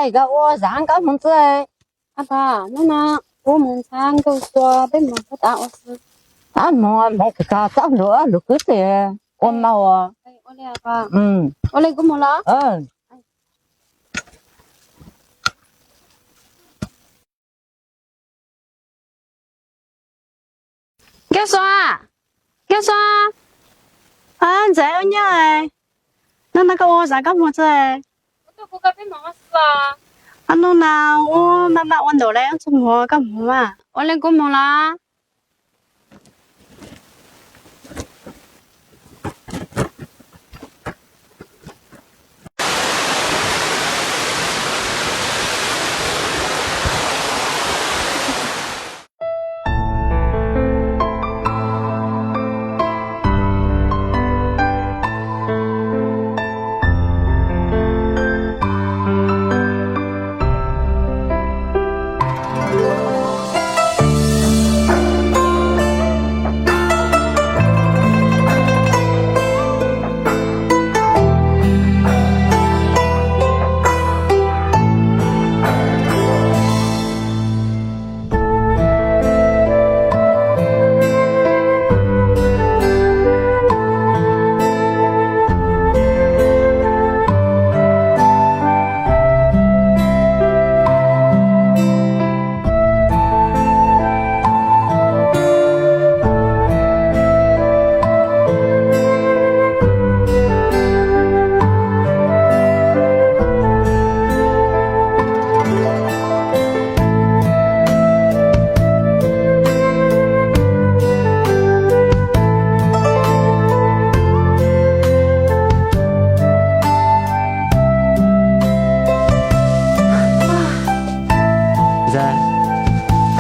来个我上个房子，阿爸，那我们三个说被蒙不打我是。啊冇个搞走路个的，我冇哦。哎，我来阿爸。嗯。我来个么了？嗯。叫啥？叫啥？啊，在我家哎，那个我上个么子哎？我都不该被蒙死啊！啊，那我妈妈问到嘞，怎么干嘛？我来个么啦？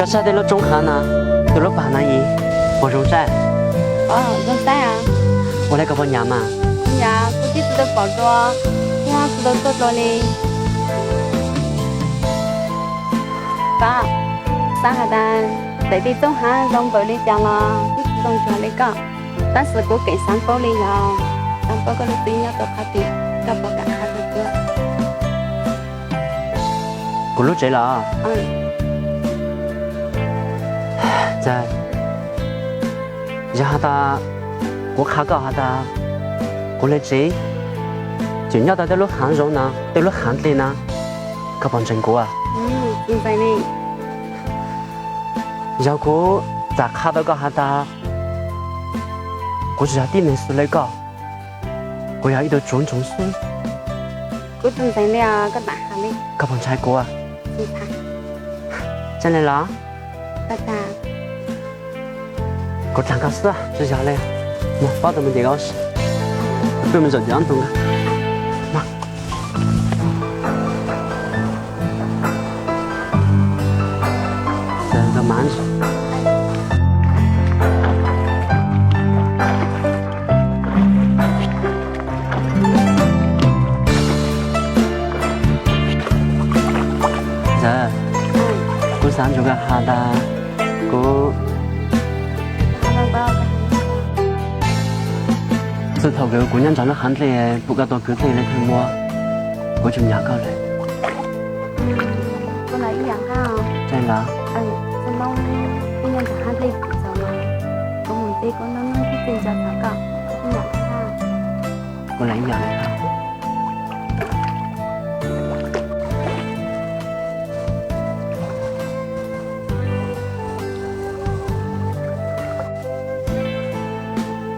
啥的了中看呐，都了办那一，我中山。哦，中山啊。我来个我娘嘛。呀，估计是在包装，我是在做着嘞。爸，上海单在地中汉中国里讲了，就是中学那个，但是我更上报的要，上报个的对要多怕的，要不敢看这个。不录这了啊。在，然后他，我看到他的，我来这，就要到这路杭州呢，这路杭里呢，可帮真过啊。明白呢。然后再看到个他的，我是要地面是那个，我要一个中书。我正在了个大哈的。可帮拆过啊。明白。进来了。爸爸。我常搞事啊，这下来，我发他们这个事，对面就这样动啊，妈，这个慢着。这，我上这个哈达，我。这头个姑娘长得很靓，不过到狗子来看我，我就两个人。我来一样哈。真的。怎么姑娘长很靓不走嘛？我们这个能去增加这个，一样哈。我来一样的哈。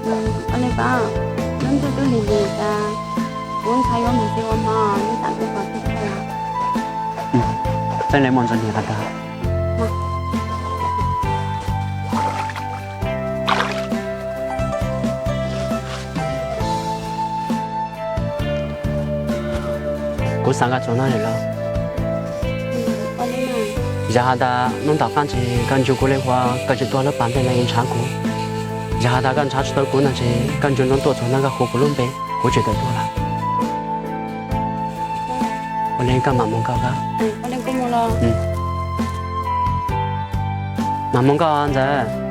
我那个。都理解的，我才有没给我嘛，你打电话给他。再来忙着你那个。我上个做哪里了？我的嘛。然后他弄到饭去，感觉过的话，感觉多了半点那一唱歌。然后他刚查出到过那些，感觉能多从那个河不弄呗，我觉得多了。我连个慢慢搞个。我连个么了？慢慢搞啊，这。